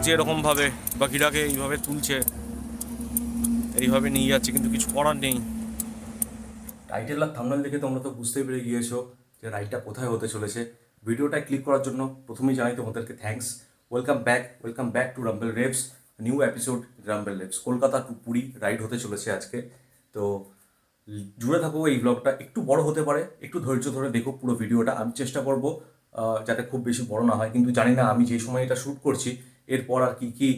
তুলছে এরকমভাবে, বাকিরাকে এইভাবে তুলছে, এইভাবে নিয়ে যাচ্ছে, কিন্তু কিছু করার নেই। টাইটেল আর থাম্বনেল দেখে তোমরা তো বুঝতেই পেরে গিয়েছো যে রাইডটা কোথায় হতে চলেছে। ভিডিওটা ক্লিক করার জন্য প্রথমেই জানাই তোমাদেরকে thanks. Welcome back to rumble revs, new episode rumble revs. Kolkata to Puri ride হতে চলেছে আজকে। তো জুড়ে থাকো, এই ব্লগটা একটু বড় হতে পারে, একটু ধৈর্য ধরে দেখো পুরো ভিডিওটা। আমি চেষ্টা করব যাতে খুব বেশি বড় না হয়, কিন্তু জানি না আমি যে সময় এটা শ্যুট করছি এরপর আর কি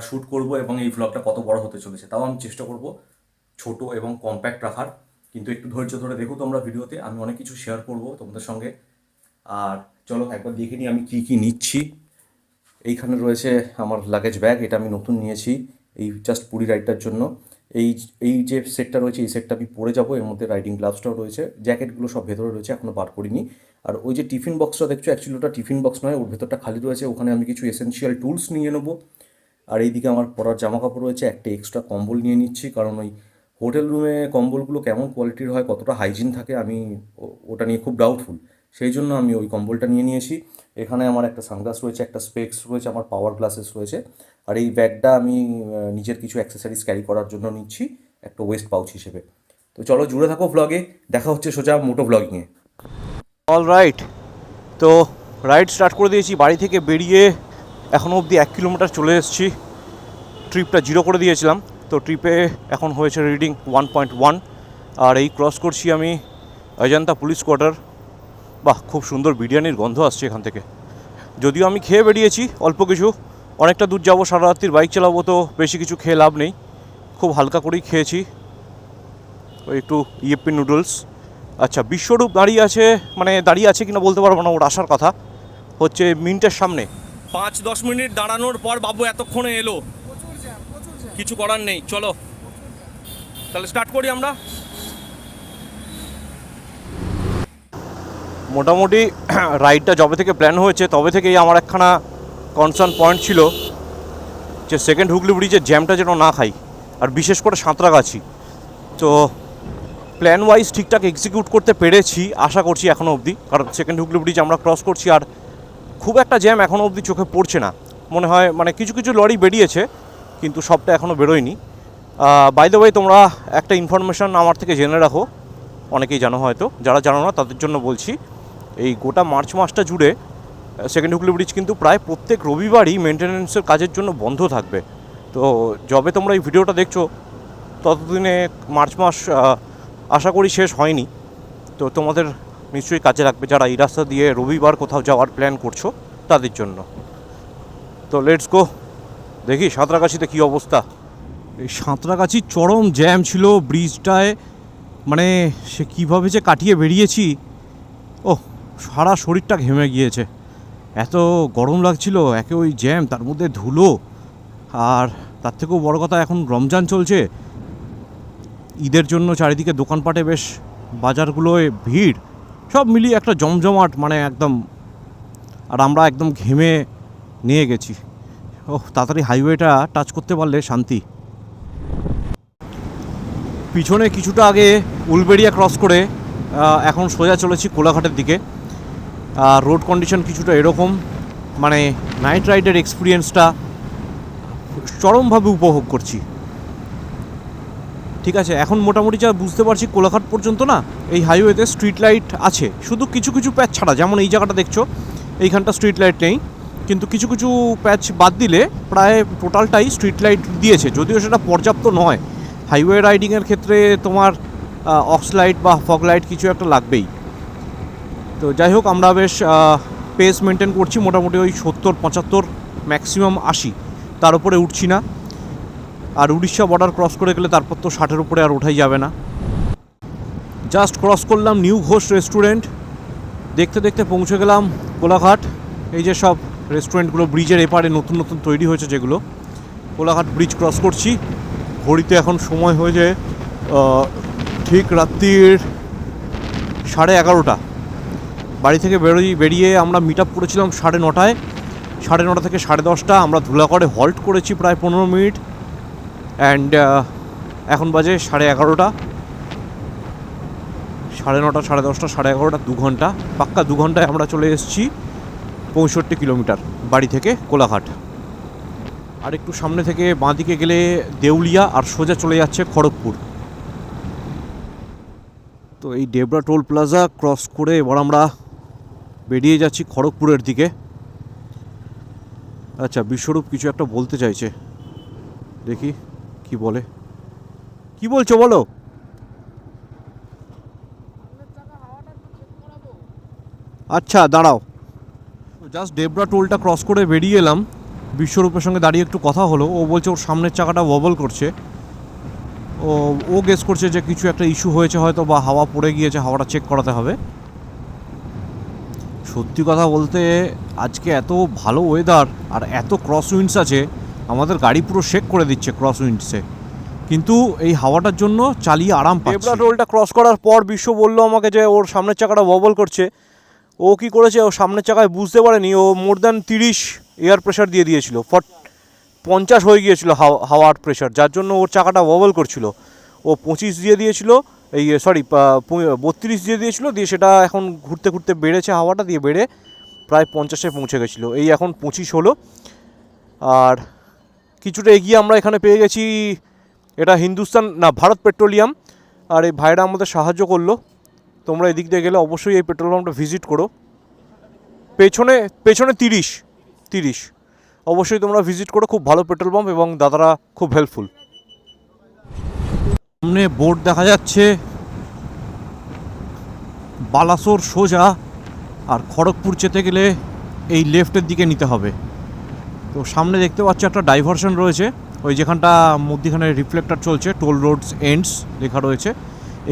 শ্যুট করব এবং এই ব্লগটা কত বড় হতে চলেছে। তাও আমি চেষ্টা করব ছোট এবং কম্প্যাক্ট রাখার, কিন্তু একটু ধৈর্য ধরে দেখো তোমরা ভিডিওতে। আমি অনেক কিছু শেয়ার করব তোমাদের সঙ্গে। আর চলো একবার দেখে নিই আমি কি নিচ্ছি। এইখানে রয়েছে আমার লাগেজ ব্যাগ, এটা আমি নতুন নিয়েছি এই জাস্ট পুরী রাইডটার জন্য। এই যে সেটটা রয়েছে, এই সেটটা আমি পরে যাবো। এর মধ্যে রাইডিং গ্লাভসটাও রয়েছে, জ্যাকেটগুলো সব ভেতরে রয়েছে, এখনও বার করিনি। আর ওই যে টিফিন বক্সটা দেখছো, অ্যাকচুয়ালি ওটা টিফিন বক্স নয়, ওর ভেতরটা খালি রয়েছে। ওখানে আমি কিছু এসেনশিয়াল টুলস নিয়ে নেবো। আর এইদিকে আমার পরার জামা কাপড় রয়েছে, একটা এক্সট্রা কম্বল নিয়ে নিচ্ছি, কারণ ওই হোটেল রুমে কম্বলগুলো কেমন কোয়ালিটির হয়, কতটা হাইজিন থাকে, আমি ওটা নিয়ে খুব ডাউটফুল। সেই জন্য আমি ওই কম্বলটা নিয়ে নিয়েছি। এখানে আমার একটা সানগ্লাস রয়েছে, একটা স্পেক্স রয়েছে, আমার পাওয়ার গ্লাসেস রয়েছে। আর এই ব্যাগটা আমি নিজের কিছু অ্যাক্সেসরিজ ক্যারি করার জন্য নিচ্ছি, একটা ওয়েস্ট পাউচ হিসেবে। তো চলো জুড়ে থাকো ব্লগে, দেখা হচ্ছে সোজা মোটো ব্লগিংয়ে। অল রাইট, তো রাইড স্টার্ট করে দিয়েছি। বাড়ি থেকে বেরিয়ে এখনও অবধি 1 কিলোমিটার চলে এসেছি। ট্রিপটা 0 করে দিয়েছিলাম, তো ট্রিপে এখন হয়েছে রিডিং 1.1। আর এই ক্রস করছি আমি অজন্তা পুলিশ কোয়ার্টার। বাহ, খুব সুন্দর বিরিয়ানির গন্ধ আসছে এখান থেকে। যদিও আমি খেয়ে বেরিয়েছি অল্প কিছু, অনেকটা দূর যাবো, সারা রাত্রির বাইক চালাবো, তো বেশি কিছু খেয়ে লাভ নেই। খুব হালকা করেই খেয়েছি, ওই একটু ইয়েপি নুডলস। আচ্ছা, বিশ্বরূপ দাঁড়িয়ে আছে কিনা বলতে পারবো না, ওর আসার কথা হচ্ছে মিন্টের সামনে। 5-10 মিনিট দাঁড়ানোর পর বাবু এতক্ষণে এলো, কিছু করার নেই। চলো তাহলে স্টার্ট করি আমরা। মোটামুটি রাইডটা যবে থেকে প্ল্যান হয়েছে তবে থেকেই আমার একখানা কনসার্ন পয়েন্ট ছিল যে সেকেন্ড হুগলি ব্রিজের জ্যামটা যেন না খাই, আর বিশেষ করে সাঁতরাগাছি। তো প্ল্যান ওয়াইজ ঠিকঠাক এক্সিকিউট করতে পেরেছি আশা করছি এখনও অবধি, কারণ সেকেন্ড হুগলি ব্রিজ আমরা ক্রস করছি আর খুব একটা জ্যাম এখনও অবধি চোখে পড়ছে না মনে হয়। কিছু কিছু লরি বেরিয়েছে, কিন্তু সবটা এখনও বেরোয়নি। বাই দ্য ওয়ে, তোমরা একটা ইনফরমেশান আমার থেকে জেনে রাখো, অনেকেই জানো হয়তো, যারা জানো না তাদের জন্য বলছি। এই গোটা মার্চ মাসটা জুড়ে সেকেন্ড হুগলি ব্রিজ কিন্তু প্রায় প্রত্যেক রবিবারই মেনটেন্যান্সের কাজের জন্য বন্ধ থাকবে। তো যবে তোমরা এই ভিডিওটা দেখছো ততদিনে মার্চ মাস আশা করি শেষ হয়নি। তো তোমাদের নিশ্চয়ই কাজে লাগবে, যারা এই রাস্তা দিয়ে রবিবার কোথাও যাওয়ার প্ল্যান করছো তাদের জন্য। তো লেটস গো, দেখি সাঁতরাগাছিতে কী অবস্থা। এই সাঁতরাগাছির চরম জ্যাম ছিল ব্রিজটায়, সে কীভাবে যে কাটিয়ে বেরিয়েছি, সারা শরীরটা ঘেমে গিয়েছে, এত গরম লাগছিল। একে ওই জ্যাম, তার মধ্যে ধুলো, আর তার থেকেও বড় কথা এখন রমজান চলছে, ঈদের জন্য চারিদিকে দোকানপাটে বেশ বাজারগুলোয় ভিড়, সব মিলিয়ে একটা জমজমাট একদম। আর আমরা একদম ঘেমে নিয়ে গেছি। তাড়াতাড়ি হাইওয়েটা টাচ করতে পারলে শান্তি। পিছনে কিছুটা আগে উলবেড়িয়া ক্রস করে এখন সোজা চলেছি কোলাঘাটের দিকে। রোড কন্ডিশন কিছুটা এরকম, নাইট রাইডের এক্সপিরিয়েন্সটা চরমভাবে উপভোগ করছি। ঠিক আছে, এখন মোটামুটি যা বুঝতে পারছি কোলাঘাট পর্যন্ত না এই হাইওয়েতে স্ট্রিট লাইট আছে, শুধু কিছু কিছু প্যাচ ছাড়া। যেমন এই জায়গাটা দেখছো, এইখানটা স্ট্রিট লাইট নেই, কিন্তু কিছু কিছু প্যাচ বাদ দিলে প্রায় টোটালটাই স্ট্রিট লাইট দিয়েছে, যদিও সেটা পর্যাপ্ত নয়। হাইওয়ে রাইডিংয়ের ক্ষেত্রে তোমার অক্স লাইট বা ফগ লাইট কিছু একটা লাগবেই। তো যাই হোক, আমরা বেশ পেস মেনটেন করছি, মোটামুটি ওই 70-75, ম্যাক্সিমাম 80, তার উপরে উঠছি না। আর উড়িষ্যা বর্ডার ক্রস করে গেলে তারপর তো 60-এর উপরে আর ওঠাই যাবে না। জাস্ট ক্রস করলাম নিউ ঘোষ রেস্টুরেন্ট, দেখতে দেখতে পৌঁছে গেলাম কোলাঘাট। এই যে সব রেস্টুরেন্টগুলো ব্রিজের এপারে নতুন নতুন তৈরি হয়েছে যেগুলো, কোলাঘাট ব্রিজ ক্রস করছি। ঘড়িতে এখন সময় হয়েছে ঠিক রাত্রির 11:30। বাড়ি থেকে বেরিয়ে আমরা মিট আপ করেছিলাম 9:30, 9:30 থেকে 10:30 আমরা ধুলাগড়ে হল্ট করেছি প্রায় 15 মিনিট। অ্যান্ড এখন বাজে 11:30, 9:30, 10:30, 11:30, 2 ঘন্টা, পাক্কা 2 ঘন্টায় আমরা চলে এসেছি 65 কিলোমিটার বাড়ি থেকে কোলাঘাট। আর একটু সামনে থেকে বাঁদিকে গেলে দেউলিয়া, আর সোজা চলে যাচ্ছে খড়গপুর। তো এই ডেবরা টোল প্লাজা ক্রস করে এবার আমরা বেরিয়ে যাচ্ছি খড়গপুরের দিকে। আচ্ছা, বিশ্বরূপ কিছু একটা বলতে চাইছে, দেখি কি বলে। কি বলছো বলো? আচ্ছা দাঁড়াও। জাস্ট ডেবরা টোলটা ক্রস করে বেরিয়ে এলাম, বিশ্বরূপের সঙ্গে দাঁড়িয়ে একটু কথা হলো। ও বলছে ওর সামনের চাকাটা ওয়াবল করছে। ও গেস করছে যে কিছু একটা ইস্যু হয়েছে হয়তো, বা হাওয়া পড়ে গিয়েছে, হাওয়াটা চেক করাতে হবে। সত্যি কথা বলতে আজকে এত ভালো ওয়েদার আর এত ক্রস উইন্ডস আছে, আমাদের গাড়ি পুরো শেক করে দিচ্ছে ক্রস উইন্ডসে, কিন্তু এই হাওয়াটার জন্য চালিয়ে আরাম পাচ্ছি। ডেবরা টোলটা ক্রস করার পর বিশ্ব বললো আমাকে যে ওর সামনের চাকাটা ওয়াবল করছে। ও কি করেছে, ও সামনের চাকায় বুঝতে পারেনি, ও মোর দ্যান 30 এয়ার প্রেশার দিয়ে দিয়েছিল। 50 হয়ে গিয়েছিল হাওয়ার প্রেশার, যার জন্য ওর চাকাটা ওয়াবল করছিল। ও 25 দিয়ে দিয়েছিল, এই 32 দিয়ে দিয়েছিল, দিয়ে সেটা এখন ঘুরতে ঘুরতে বেড়েছে, হাওয়াটা দিয়ে বেড়ে প্রায় 50-এ পৌঁছে গেছিলো। এই এখন 25 হলো। আর কিছুটা এগিয়ে আমরা এখানে পেয়ে গেছি, এটা হিন্দুস্তান না ভারত পেট্রোলিয়াম। আর এই ভাইরা আমাদের সাহায্য করলো। তোমরা এদিক দিয়ে গেলে অবশ্যই এই পেট্রোল পাম্পটা ভিজিট করো। পেছনে পেছনে 30 অবশ্যই তোমরা ভিজিট করো, খুব ভালো পেট্রোল পাম্প এবং দাদারা খুব হেল্পফুল। সামনে বোর্ড দেখা যাচ্ছে বালাসোর সোজা, আর খড়গপুর যেতে গেলে এই লেফটের দিকে নিতে হবে। তো সামনে দেখতে পাচ্ছ একটা ডাইভারশন রয়েছে, ওই যেখানটা মধ্যিখানে রিফ্লেক্টর চলছে, টোল রোডস এন্ডস লেখা রয়েছে।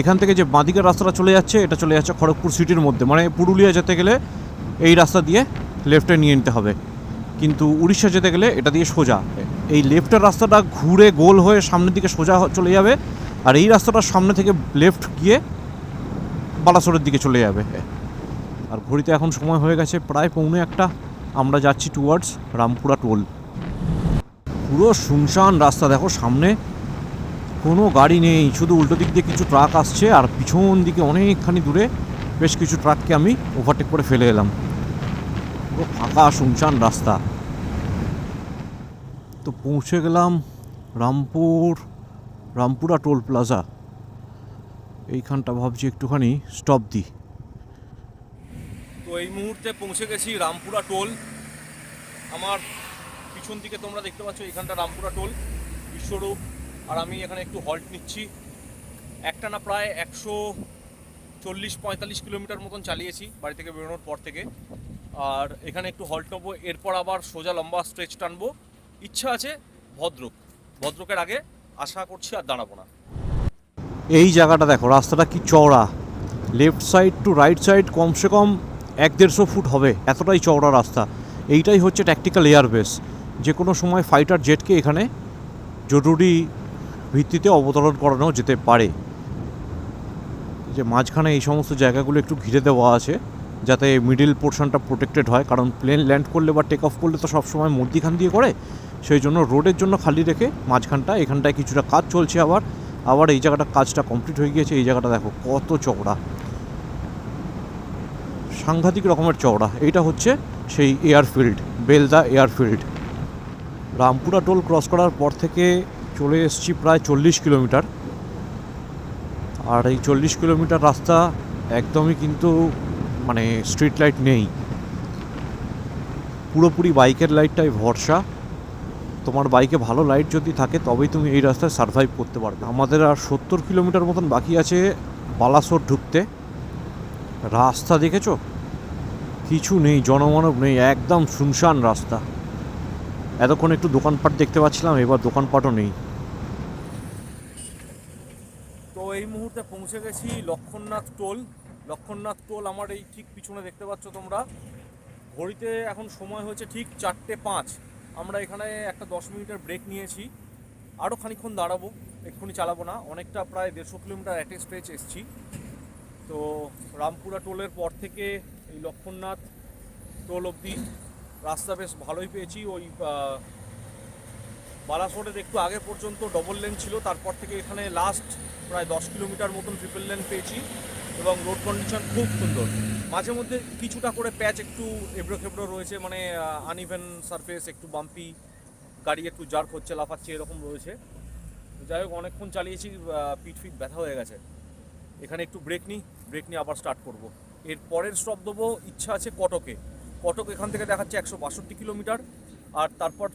এখান থেকে যে বাঁদিকের রাস্তাটা চলে যাচ্ছে, এটা চলে যাচ্ছে খড়গপুর সিটির মধ্যে, মানে পুরুলিয়া যেতে গেলে এই রাস্তা দিয়ে লেফটে নিয়ে নিতে হবে, কিন্তু উড়িষ্যা যেতে গেলে এটা দিয়ে সোজা। এই লেফটের রাস্তাটা ঘুরে গোল হয়ে সামনের দিকে সোজা চলে যাবে, আর এই রাস্তাটা সামনে থেকে লেফট গিয়ে বালাসোরের দিকে চলে যাবে। আর ঘড়িতে এখন সময় হয়ে গেছে প্রায় 1:45। আমরা যাচ্ছি টুয়ার্ডস রামপুরা টোল। পুরো শুনশান রাস্তা, দেখো সামনে কোনো গাড়ি নেই, শুধু উল্টো দিক দিয়ে কিছু ট্রাক আসছে, আর পিছন দিকে অনেকখানি দূরে বেশ কিছু ট্রাককে আমি ওভারটেক করে ফেলে এলাম। পুরো ফাঁকা শুনশান রাস্তা। তো পৌঁছে গেলাম রামপুরা টোল প্লাজা। এইখানটা ভাবছি একটুখানি স্টপ দিই। তো এই মুহূর্তে পৌঁছে গেছি রামপুরা টোল। আমার পিছন দিকে তোমরা দেখতে পাচ্ছ এইখানটা রামপুরা টোল। বিশ্বরূপ আর আমি এখানে একটু হল্ট নিচ্ছি। একটানা প্রায় 140-45 কিলোমিটার মতন চালিয়েছি বাড়ি থেকে বেরোনোর পর থেকে। আর এখানে একটু হল্ট নেবো, এরপর আবার সোজা লম্বা স্ট্রেচ টানবো। ইচ্ছা আছে ভদ্রকের আগে আশা করছি আর দাঁড়াবো না। এই জায়গাটা দেখো, রাস্তাটা কি চওড়া, left side to right side কমসে কম 1-150 ফুট হবে, এতটাই চওড়া রাস্তা। এইটাই হচ্ছে ট্যাকটিক্যাল এয়ারবেস। যে কোনো সময় ফাইটার জেটকে এখানে জরুরি ভিত্তিতে অবতরণ করানো যেতে পারে। যে মাঝখানে এই সমস্ত জায়গাগুলো একটু ঘিরে দেওয়া আছে, যাতে মিডিল পোর্শনটা প্রোটেক্টেড হয়, কারণ প্লেন ল্যান্ড করলে বা টেক অফ করলে তো সবসময় মধ্যিখান দিয়ে করে, সেই জন্য রোডের জন্য খালি রেখে মাঝখানটা এখানটায় কিছুটা কাজ চলছে। আবার এই জায়গাটা কাজটা কমপ্লিট হয়ে গিয়েছে। এই জায়গাটা দেখো কত চওড়া, সাংঘাতিক রকমের চওড়া। এইটা হচ্ছে সেই airfield, Belda airfield. Rampura toll cross করার পর থেকে চলে এসেছি প্রায় 40 কিলোমিটার। আর এই 40 কিলোমিটার রাস্তা একদমই কিন্তু মানে স্ট্রিট লাইট নেই, পুরোপুরি বাইকের লাইটটাই ভরসা। তোমার বাইকে ভালো লাইট যদি থাকে তবেই তুমি এই রাস্তায় সার্ভাইভ করতে পারবে। আমাদের আর 70 কিলোমিটার মতন বাকি আছে বালাসোর ঢুকতে। রাস্তা দেখেছো, কিছু নেই, জনমানব নেই, একদম শুনশান রাস্তা। এতক্ষণ একটু দোকানপাট দেখতে পাচ্ছিলাম, এবার দোকানপাটও নেই। তো এই মুহূর্তে পৌঁছে গেছি লক্ষণনাথ টোল। আমার এই ঠিক পিছনে দেখতে পাচ্ছ তোমরা। ঘড়িতে এখন সময় হয়েছে ঠিক 4:05। আমরা এখানে একটা 10 মিনিটের ব্রেক নিয়েছি। আরও খানিকক্ষণ দাঁড়াবো, এক্ষুনি চালাবো না। অনেকটা প্রায় 150 কিলোমিটার অ্যাট এ স্ট্রেচ এসছি। তো রামপুরা টোলের পর থেকে এই লক্ষণনাথ টোল অবধি রাস্তা বেশ ভালোই পেয়েছি। ওই বালাসোরের একটু আগে পর্যন্ত ডবল লেন ছিল, তারপর থেকে এখানে লাস্ট প্রায় 10 কিলোমিটার মতন ট্রিপল লেন পেয়েছি, এবং রোড কন্ডিশন খুব সুন্দর। মাঝে মধ্যে কিছুটা করে প্যাচ একটু এবড়ো খেবড়ো রয়েছে, মানে আনইভেন সারফেস, একটু বাম্পি, গাড়ি একটু জার্ক হচ্ছে, লাফাচ্ছে, এরকম রয়েছে। যাই হোক, অনেকক্ষণ চালিয়েছি, পিঠ ফিট ব্যথা হয়ে গেছে। এখানে একটু ব্রেক নিয়ে আবার স্টার্ট করব। এর পরের স্টপ দেবো, ইচ্ছা আছে কটকে। কটক এখান থেকে দেখাচ্ছে 162 কিলোমিটার, আর তারপর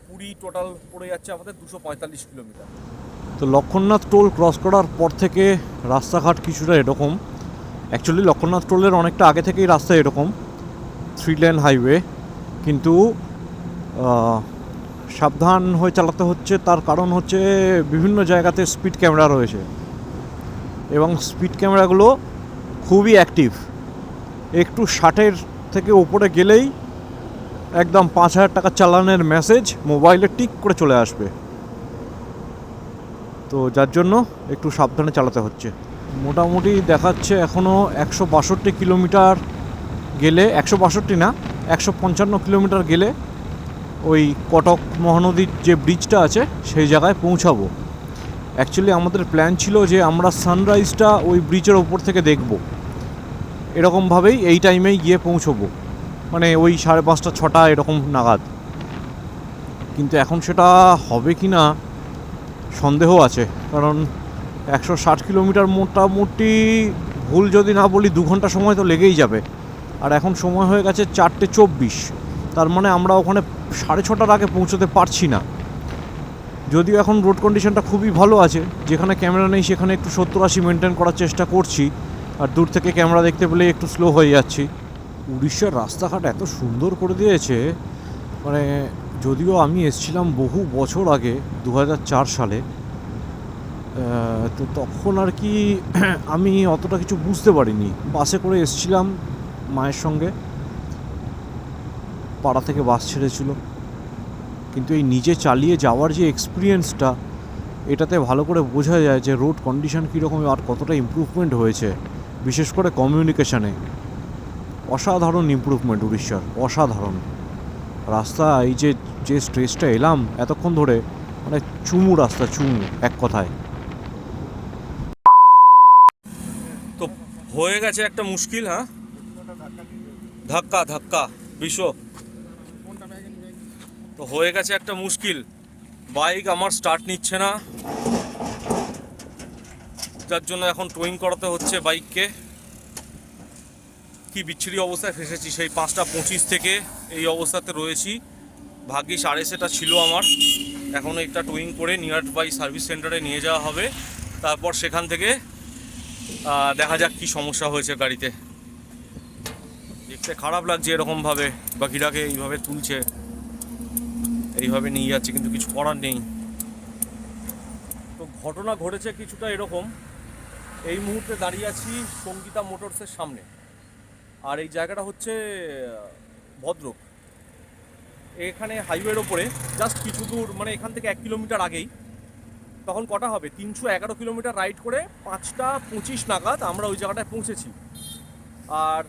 পুরী টোটাল পড়ে যাচ্ছে আমাদের 245 কিলোমিটার। তো লক্ষণনাথ টোল ক্রস করার পর থেকে রাস্তাঘাট কিছুটা এরকম। অ্যাকচুয়ালি লক্ষণনাথ টোলের অনেকটা আগে থেকেই রাস্তা এরকম, 3 লেন হাইওয়ে, কিন্তু সাবধান হয়ে চালাতে হচ্ছে। তার কারণ হচ্ছে বিভিন্ন জায়গাতে স্পিড ক্যামেরা রয়েছে এবং স্পিড ক্যামেরাগুলো খুবই অ্যাক্টিভ। একটু 60-এর থেকে ওপরে গেলেই একদম 5,000 টাকা চালানের মেসেজ মোবাইলে টিক করে চলে আসবে। তো যার জন্য একটু সাবধানে চালাতে হচ্ছে। মোটামুটি দেখাচ্ছে এখনও 162 কিলোমিটার গেলে, 162 না, 155 কিলোমিটার গেলে ওই কটক মহানদীর যে ব্রিজটা আছে সেই জায়গায় পৌঁছাবো। অ্যাকচুয়ালি আমাদের প্ল্যান ছিল যে আমরা সানরাইজটা ওই ব্রিজের ওপর থেকে দেখব, এরকমভাবেই এই টাইমেই গিয়ে পৌঁছবো, মানে ওই 5:30 6টা এরকম নাগাদ। কিন্তু এখন সেটা হবে কি না সন্দেহ আছে, কারণ 160 কিলোমিটার মোটামুটি, ভুল যদি না বলি 2 ঘন্টা সময় তো লেগেই যাবে। আর এখন সময় হয়ে গেছে 4:24, তার মানে আমরা ওখানে 6:30টার আগে পৌঁছতে পারছি না। যদিও এখন রোড কন্ডিশনটা খুবই ভালো আছে, যেখানে ক্যামেরা নেই সেখানে একটু 70-80 মেনটেন করার চেষ্টা করছি, আর দূর থেকে ক্যামেরা দেখতে পেলে একটু স্লো হয়ে যাচ্ছি। উড়িষ্যার রাস্তাঘাট এত সুন্দর করে দিয়েছে, মানে যদিও আমি এসেছিলাম বহু বছর আগে 2004 সালে, তো তখন আর কি আমি অতটা কিছু বুঝতে পারিনি। বাসে করে এসেছিলাম মায়ের সঙ্গে, পাড়া থেকে বাস ছেড়েছিল। কিন্তু এই নিজে চালিয়ে যাওয়ার যে এক্সপিরিয়েন্সটা, এটাতে ভালো করে বোঝা যায় যে রোড কন্ডিশন কীরকম আর কতটা ইমপ্রুভমেন্ট হয়েছে, বিশেষ করে কমিউনিকেশানে। অসাধারণ ইমপ্রুভমেন্ট উড়িষ্যার, অসাধারণ। রাস্তা এই যে স্ট্রেচটা এলাম এতক্ষণ ধরে, মানে চুমু রাস্তা, চুমু এক কথায়। তো হয়ে গেছে একটা মুশকিল, হ্যাঁ, ধাক্কা বিশ্ব। তো হয়ে গেছে একটা মুশকিল, বাইক আমার স্টার্ট নিচ্ছে না, যার জন্য এখন টোয়িং করাতে হচ্ছে বাইককে। কি বিচ্ছিরি অবস্থায় ফেসেছি, সেই 5:25 থেকে এই অবস্থাতে রয়েছি। ভাগ্যি 6:30টা ছিল আমার। এখন একটা টোয়িং করে নিয়ার বাই সার্ভিস সেন্টারে নিয়ে যাওয়া হবে, তারপর সেখান থেকে দেখা যাক কি সমস্যা হয়েছে গাড়িতে। দেখতে খারাপ লাগছে এরকমভাবে বাকিটাকে এইভাবে তুলছে, এইভাবে নিয়ে যাচ্ছে, কিন্তু কিছু করার নেই। তো ঘটনা ঘটেছে কিছুটা এরকম, এই মুহূর্তে দাঁড়িয়ে আছি সঙ্গীতা মোটরসের সামনে, আর এই জায়গাটা হচ্ছে ভদ্রক। এখানে হাইওয়ের ওপরে জাস্ট কিছু দূর, মানে এখান থেকে 1 কিলোমিটার আগেই, তখন কটা হবে, 311 কিলোমিটার রাইড করে 5:25 নাগাদ আমরা ওই জায়গাটায় পৌঁছেছি। আর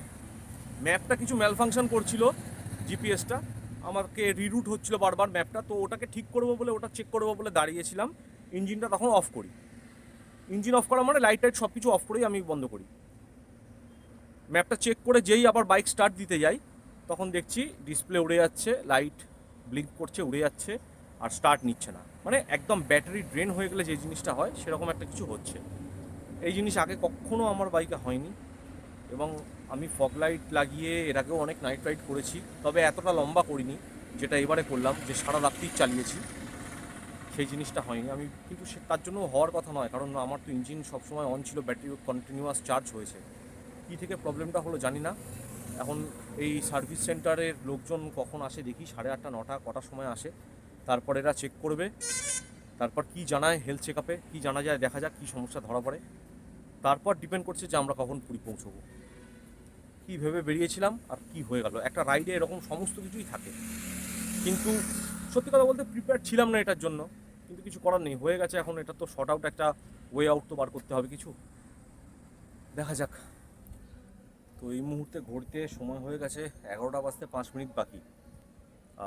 ম্যাপটা কিছু ম্যালফাংশন করছিল, জিপিএসটা আমাকে রিরুট হচ্ছিল বারবার ম্যাপটা, তো ওটাকে ঠিক করবো বলে, ওটা চেক করবো বলে দাঁড়িয়েছিলাম। ইঞ্জিনটা তখন অফ করি, ইঞ্জিন অফ করা মানে লাইট টাইট সব কিছু অফ করেই আমি বন্ধ করি। ম্যাপটা চেক করে যেই আবার বাইক স্টার্ট দিতে যাই, তখন দেখছি ডিসপ্লে উড়ে যাচ্ছে, লাইট ব্লিঙ্ক করছে, উড়ে যাচ্ছে, আর স্টার্ট নিচ্ছে না। মানে একদম ব্যাটারি ড্রেন হয়ে গেলে যে জিনিসটা হয় সেরকম একটা কিছু হচ্ছে। এই জিনিস আগে কখনো আমার বাইকে হয়নি, এবং আমি ফগ লাইট লাগিয়ে এর আগেও অনেক নাইট রাইড করেছি, তবে এতটা লম্বা করিনি যেটা এবারে করলাম, যে সারা রাত্রি চালিয়েছি, সেই জিনিসটা হয়নি। আমি কিন্তু তার জন্য হওয়ার কথা নয়, কারণ আমার তো ইঞ্জিন সবসময় অন ছিল, ব্যাটারি কন্টিনিউয়াস চার্জ হয়েছে। কী থেকে প্রবলেমটা হলো জানি না। এখন এই সার্ভিস সেন্টারের লোকজন কখন আসে দেখি, 8:30 9টা কটার সময় আসে, তারপর এরা চেক করবে, তারপর কি জানায় হেলথ চেক আপে, কী জানা যায় দেখা যাক কী সমস্যা ধরা পড়ে, তারপর ডিপেন্ড করছে যে আমরা কখন পুরী পৌঁছবো। কী ভেবে বেরিয়েছিলাম আর কি হয়ে গেল। একটা রাইডে এরকম সমস্ত কিছুই থাকে, কিন্তু সত্যি কথা বলতে প্রিপেয়ার ছিলাম না এটার জন্য, কিন্তু কিছু করার নেই, হয়ে গেছে। এখন এটা তো শর্ট আউট, একটা ওয়ে আউট তো বার করতে হবে কিছু, দেখা যাক। তো এই মুহূর্তে ঘুরতে সময় হয়ে গেছে 11টা বাজতে 5 মিনিট বাকি,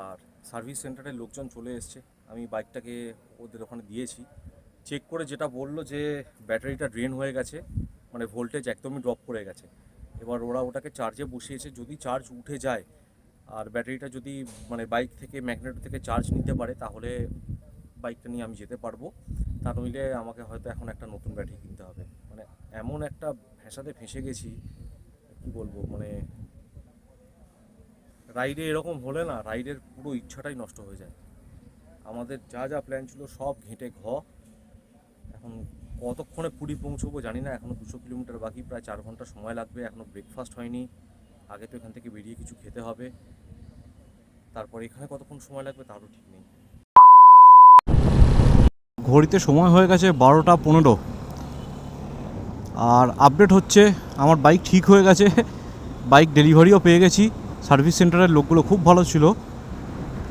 আর সার্ভিস সেন্টারের লোকজন চলে এসছে। আমি বাইকটাকে ওদের ওখানে দিয়েছি, চেক করে যেটা বললো যে ব্যাটারিটা ড্রেন হয়ে গেছে, মানে ভোল্টেজ একদমই ড্রপ করে গেছে। এবার ওরা ওটাকে চার্জে বসিয়েছে, যদি চার্জ উঠে যায় আর ব্যাটারিটা যদি মানে বাইক থেকে ম্যাগনেট থেকে চার্জ নিতে পারে তাহলে বাইকটা নিয়ে আমি যেতে পারবো। তা নইলে আমাকে হয়তো এখন একটা নতুন ব্যাটারি কিনতে হবে। মানে এমন একটা ভ্যাসাতে ফেঁসে গেছি, কি বলবো, মানে রাইডে এরকম হলে না রাইডের পুরো ইচ্ছাটাই নষ্ট হয়ে যায়। আমাদের যা যা প্ল্যান ছিল সব ঘেঁটে এখন কতক্ষণে পুরী পৌঁছবো জানি না। এখনও 200 কিলোমিটার বাকি, প্রায় 4 ঘন্টা সময় লাগবে। এখনও ব্রেকফাস্ট হয়নি, আগে তো এখান থেকে বেরিয়ে কিছু খেতে হবে। তারপর এখানে কতক্ষণ সময় লাগবে তারও ঠিক নেই। ঘড়িতে সময় হয়ে গেছে 12টা 15। আর আপডেট হচ্ছে আমার বাইক ঠিক হয়ে গেছে, বাইক ডেলিভারিও পেয়ে গেছি। সার্ভিস সেন্টারের লোকগুলো খুব ভালো ছিল,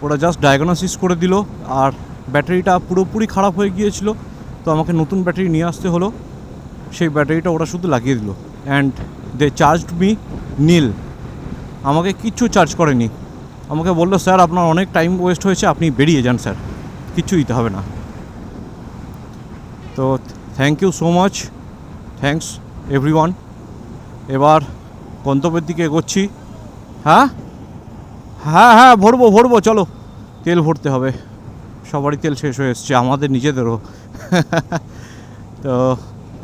ওরা জাস্ট ডায়াগনোসিস করে দিল। আর ব্যাটারিটা পুরোপুরি খারাপ হয়ে গিয়েছিল, তো আমাকে নতুন ব্যাটারি নিয়ে আসতে হলো। সেই ব্যাটারিটা ওরা শুধু লাগিয়ে দিল। অ্যান্ড দে চার্জড মি নীল, আমাকে কিচ্ছু চার্জ করেনি। আমাকে বললো, স্যার আপনার অনেক টাইম ওয়েস্ট হয়েছে, আপনি বেরিয়ে যান স্যার, কিচ্ছু দিতে হবে না। তো thank you so much, thanks everyone. এবার গন্তব্যের দিকে এগোচ্ছি। হ্যাঁ হ্যাঁ হ্যাঁ, ভরবো, চলো। তেল ভরতে হবে, সবারই তেল শেষ হয়ে এসছে, আমাদের নিজেদেরও। তো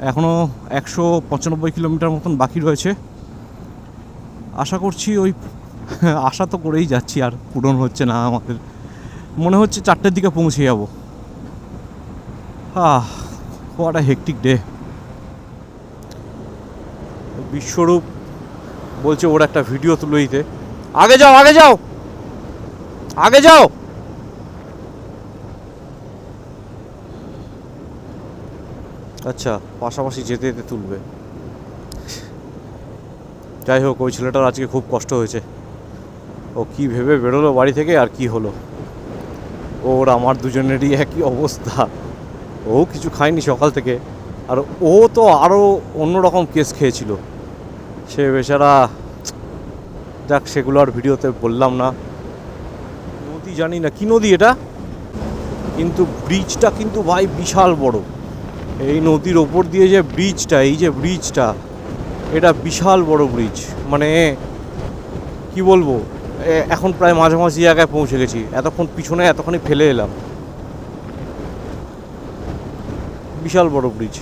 এখনও 195 কিলোমিটার মতন বাকি রয়েছে। আশা করছি ওই আশা তো করেই যাচ্ছি, আর পূরণ হচ্ছে না আমাদের। মনে হচ্ছে 4টের দিকে পৌঁছে যাবো। What a hectic day. Biswarup বলছে ওর একটা ভিডিও তুলে দিতে। আগে যাও, আগে যাও, আগে যাও। আচ্ছা, পাশাপাশি যেতে যেতে তুলবে। যাই হোক, ওই ছেলেটার আজকে খুব কষ্ট হয়েছে। ও কি ভেবে বেরোলো বাড়ি থেকে, আর কি হলো ওর আমার দুজনেরই একই অবস্থা। ও কিছু খায়নি সকাল থেকে, আর ও তো আরও অন্যরকম কেস খেয়েছিল সে বেচারা। যাক, সেগুলো আর ভিডিওতে বললাম না। নদী জানি না কি নদী এটা, কিন্তু ব্রিজটা কিন্তু ভাই বিশাল বড়। এই নদীর ওপর দিয়ে যে ব্রিজটা, এই যে ব্রিজটা, এটা বিশাল বড় ব্রিজ। মানে কি বলবো, এখন প্রায় মাঝামাঝি জায়গায় পৌঁছে গেছি। এতক্ষণ পিছনে এতখানি ফেলে এলাম। বিশাল বড় ব্রিজ।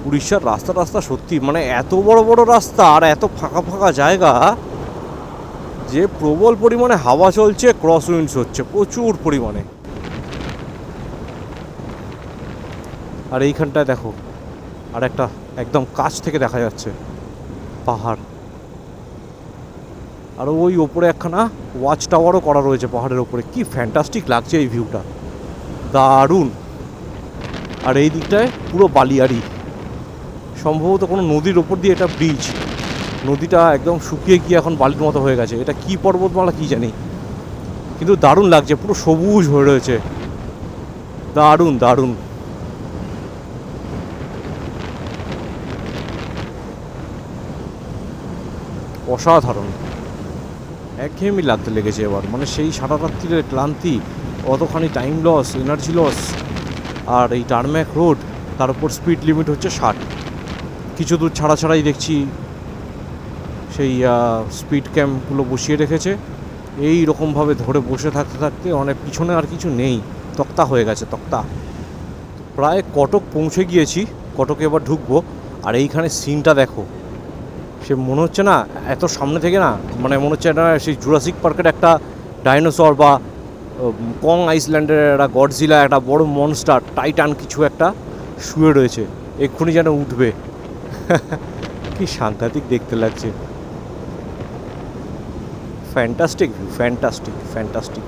উড়িষ্যার রাস্তা সত্যি মানে এত বড় বড় রাস্তা আর এত ফাঁকা ফাঁকা জায়গা, যে প্রবল পরিমাণে হাওয়া চলছে, ক্রস উইন্ডস হচ্ছে প্রচুর পরিমাণে। আর এইখানটায় দেখো, আর একটা একদম কাছ থেকে দেখা যাচ্ছে পাহাড়। আর ওই ওপরে একখানা ওয়াচ টাওয়ারও করা রয়েছে পাহাড়ের ওপরে। কি ফ্যান্টাস্টিক লাগছে এই ভিউটা, দারুণ। আর এই দিকটায় পুরো বালিয়াড়ি, সম্ভবত কোনো নদীর ওপর দিয়ে এটা ব্রিজ। নদীটা একদম শুকিয়ে গিয়ে এখন বালির মতো হয়ে গেছে। এটা কি পর্বতমালা কি জানি, কিন্তু দারুণ লাগছে, পুরো সবুজ হয়ে রয়েছে, দারুণ দারুণ। অসাধারণ। একঘেয়েমি লাগতে লেগেছে এবার, মানে সেই সারা রাত্রির ক্লান্তি, অতখানি টাইম লস, এনার্জি লস, আর এই টারম্যাক রোড, তার উপর স্পিড লিমিট হচ্ছে 60। কিছু দূর ছাড়া ছাড়াই দেখছি সেই স্পিড ক্যাম্পগুলো বসিয়ে রেখেছে। এই রকমভাবে ধরে বসে থাকতে থাকতে অনেক পিছনে আর কিছু নেই, তক্তা হয়ে গেছে, তক্তা। প্রায় কটক পৌঁছে গিয়েছি, কটকে এবার ঢুকবো। আর এইখানে সিনটা দেখো, সে মনে হচ্ছে না এত সামনে থেকে না, মানে মনে হচ্ছে এটা সেই জুরাসিক পার্কের একটা ডাইনোসর, বা কং আইসল্যান্ডের একটা গডজিলা, একটা বড় মনস্টার টাইটান কিছু একটা শুয়ে রয়েছে, এক্ষুনি যেন উঠবে। কি সাংঘাতিক দেখতে লাগছে, ফ্যান্টাস্টিক ভিউ, ফ্যান্টাস্টিক ফ্যান্টাস্টিক।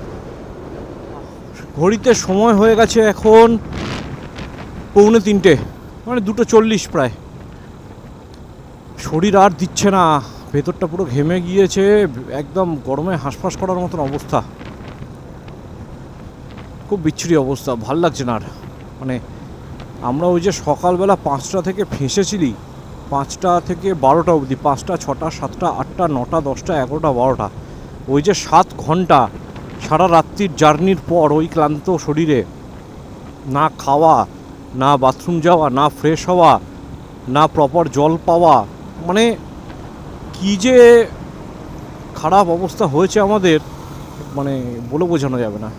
ঘড়িতে সময় হয়ে গেছে এখন 2:45, মানে 2:40 প্রায়। শরীর আর দিচ্ছে না, ভেতরটা পুরো ঘেমে গিয়েছে, একদম গরমে হাঁসফাঁস করার মতন অবস্থা। খুব বিচ্ছিরি অবস্থা, ভাল লাগছে না আর। মানে আমরা ওই যে সকালবেলা 5টা থেকে ফেঁসেছিলি, 5টা থেকে 12টা অবধি, 5টা 6টা 7টা 8টা 9টা 10টা 11টা 12টা, ওই যে 7 ঘন্টা সারা রাত্রির জার্নির পর ওই ক্লান্ত শরীরে না খাওয়া, না বাথরুম যাওয়া, না ফ্রেশ হওয়া, না প্রপার জল পাওয়া, মানে কি যে খারাপ অবস্থা হয়েছে আমাদের, মানে বলে বোঝানো যাবে না।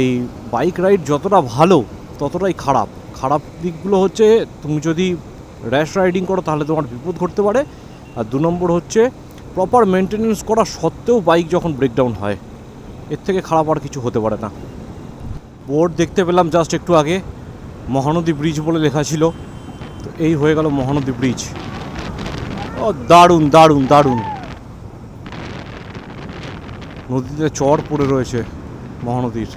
এই বাইক রাইড যতটা ভালো ততটাই খারাপ। খারাপ দিকগুলো হচ্ছে তুমি যদি র্যাশ রাইডিং করো তাহলে তোমার বিপদ ঘটতে পারে, আর 2 নম্বর হচ্ছে প্রপার মেনটেনেন্স করা সত্ত্বেও বাইক যখন ব্রেকডাউন হয়, এর থেকে খারাপ আর কিছু হতে পারে না। বোর্ড দেখতে পেলাম জাস্ট একটু আগে, মহানদী ব্রিজ বলে লেখা ছিল, তো এই হয়ে গেল মহানদী ব্রিজ। ও দারুণ দারুণ দারুণ, নদীতে চর পড়ে রয়েছে মহানদীর,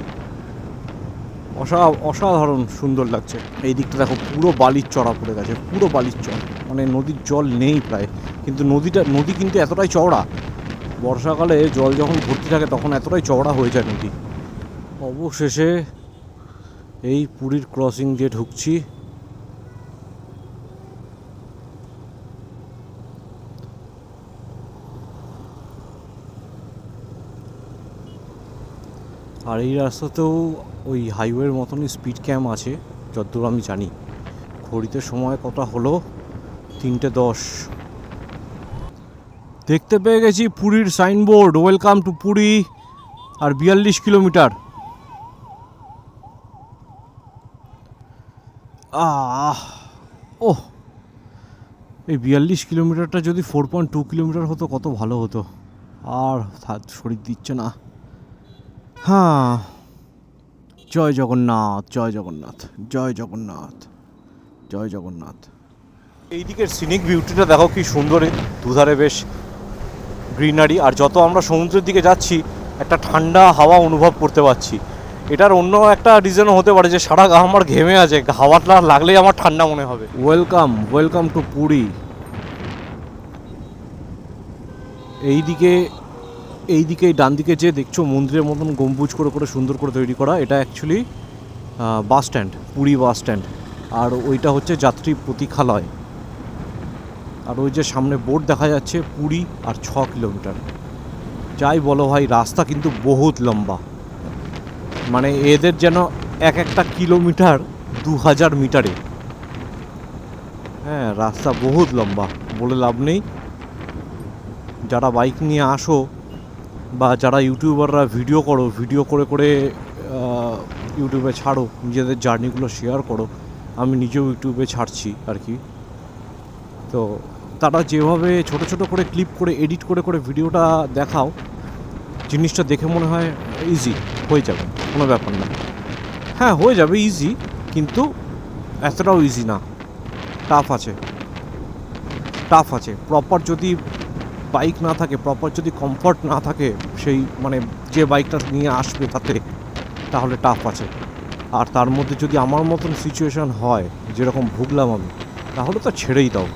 অসাধারণ সুন্দর লাগছে। এই দিকটা দেখো পুরো বালির চড়া পড়ে গেছে, পুরো বালির চর, মানে নদীর জল নেই প্রায়, কিন্তু নদী কিন্তু এতটাই চওড়া, বর্ষাকালে জল যখন ভর্তি থাকে তখন এতটাই চওড়া হয়ে যায় নদী। অবশেষে এই পুরীর ক্রসিং দিয়ে ঢুকছি। আর এই রাস্তাতেও ওই হাইওয়ের মতনই স্পিড ক্যাম আছে যতদূর আমি জানি। ঘড়িতে সময় কটা হলো, 3:10। দেখতে পেয়ে গেছি পুরীর সাইনবোর্ড, ওয়েলকাম টু পুরী, আর 42 কিলোমিটার। ওহ, এই 42 কিলোমিটারটা যদি 4.2 কিলোমিটার হতো কত ভালো হতো। আর শরীর দিচ্ছে না। হ্যাঁ, জয় জগন্নাথ, জয় জগন্নাথ, জয় জগন্নাথ, জয় জগন্নাথ। এই দিকের সিনিক বিউটিটা দেখো কি সুন্দর, দুধারে বেশ গ্রিনারি, আর যত আমরা সমুদ্রের দিকে যাচ্ছি একটা ঠান্ডা হাওয়া অনুভব করতে পারছি। এটার অন্য একটা রিজনও হতে পারে যে সারা গা আমার ঘেমে আছে, হাওয়াটা লাগলেই আমার ঠান্ডা মনে হবে। Welcome welcome to Puri. এইদিকে ডান দিকে যে দেখছো মন্দিরের মতন গম্বুজ করে করে সুন্দর করে তৈরি করা, এটা actually bus stand, Puri bus stand. আর ওইটা হচ্ছে যাত্রী প্রতীক্ষালয়। আর ওই যে সামনে বোর্ড দেখা যাচ্ছে পুরী আর 6 কিলোমিটার। যাই বলো ভাই, রাস্তা কিন্তু বহুত লম্বা, মানে এদের যেন একটা কিলোমিটার 2000 মিটারে। হ্যাঁ, রাস্তা বহুত লম্বা, বলে লাভ নেই। যারা বাইক নিয়ে আসো বা যারা ইউটিউবাররা ভিডিও করো, ভিডিও করে করে ইউটিউবে ছাড়ো, নিজেদের জার্নিগুলো শেয়ার করো, আমি নিজেও ইউটিউবে ছাড়ছি আর কি, তো তারা যেভাবে ছোট ছোট করে ক্লিপ করে এডিট করে করে ভিডিওটা দেখাও, জিনিসটা দেখে মনে হয় ইজি হয়ে যাবে, কোনো ব্যাপার না। হ্যাঁ, হয়ে যাবে ইজি, কিন্তু এতটাও ইজি না, টাফ আছে। প্রপার যদি বাইক না থাকে, প্রপার যদি কমফর্ট না থাকে সেই মানে যে বাইকটা নিয়ে আসবে তাতে, তাহলে টাফ আছে। আর তার মধ্যে যদি আমার মতন সিচুয়েশান হয় যেরকম ভুগলাম আমি, তাহলে তো ছেড়েই দাও।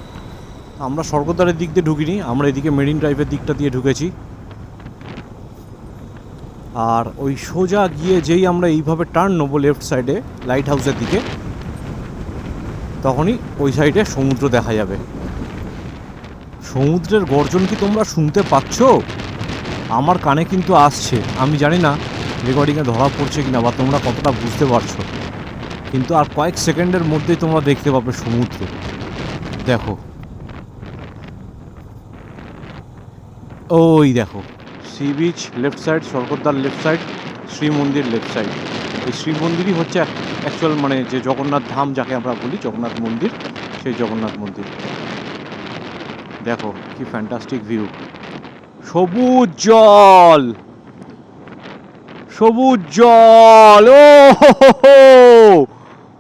আমরা স্বর্গদ্বারের দিক দিয়ে ঢুকিনি, আমরা এদিকে মেরিন ড্রাইভের দিকটা দিয়ে ঢুকেছি। আর ওই সোজা গিয়ে যেই আমরা এইভাবে টার্ন নেবো লেফট সাইডে লাইট হাউসের দিকে, তখনই ওই সাইডে সমুদ্র দেখা যাবে। সমুদ্রের গর্জন কি তোমরা শুনতে পাচ্ছ? আমার কানে কিন্তু আসছে, আমি জানি না রেকর্ডিংয়ে ধরা পড়ছে কিনা বা তোমরা কতটা বুঝতে পারছো, কিন্তু আর কয়েক সেকেন্ডের মধ্যেই তোমরা দেখতে পাবে সমুদ্র। দেখো, ওই দেখো sea beach left side, Swargadwar left side, Shri মন্দির লেফট সাইড। এই শ্রী মন্দিরই হচ্ছে অ্যাকচুয়াল মানে যে জগন্নাথ ধাম যাকে আমরা বলি, জগন্নাথ মন্দির, সেই জগন্নাথ মন্দির। দেখো কি ফ্যান্টাস্টিক ভিউ, সবুজ জল, সবুজ জল, ও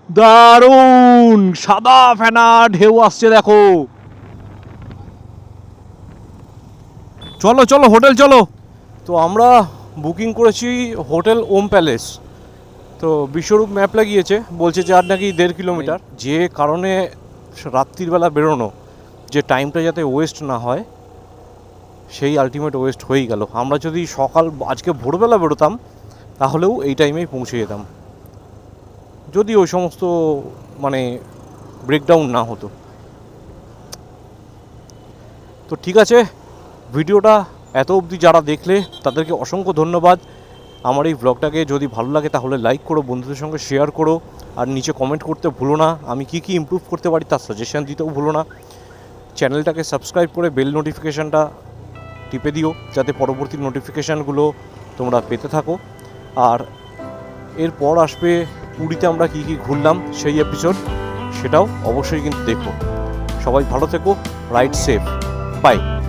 দারুণ, সাদা ফেনা ঢেউ আসছে দেখো। চলো চলো হোটেল চলো। তো আমরা বুকিং করেছি হোটেল ওম প্যালেস। তো বিশ্বরূপ ম্যাপ লাগিয়েছে, বলছে যে আর নাকি 1.5 কিলোমিটার। যে কারণে রাত্রিবেলা বেরোনো, যে টাইমটা যাতে ওয়েস্ট না হয়, সেই আলটিমেট ওয়েস্ট হয়েই গেল। আমরা যদি আজকে ভোরবেলা বেরোতাম তাহলেও এই টাইমেই পৌঁছে যেতাম, যদি ওই সমস্ত মানে ব্রেকডাউন না হতো। তো ঠিক আছে, ভিডিওটা এত অবধি যারা দেখলে তাদেরকে অসংখ্য ধন্যবাদ। আমার এই ব্লগটাকে যদি ভালো লাগে তাহলে লাইক করো, বন্ধুদের সঙ্গে শেয়ার করো, আর নিচে কমেন্ট করতে ভুলো না। আমি কি কি ইমপ্রুভ করতে পারি তার সাজেশন দিতেও ভুলো না। চ্যানেলটাকে সাবস্ক্রাইব করে বেল নোটিফিকেশানটা টিপে দিও, যাতে পরবর্তী নোটিফিকেশানগুলো তোমরা পেতে থাকো। আর এরপর আসবে পুরীতে আমরা কী কী ঘুরলাম সেই এপিসোড, সেটাও অবশ্যই কিন্তু দেখো। সবাই ভালো থেকো, রাইড সেফ, বাই।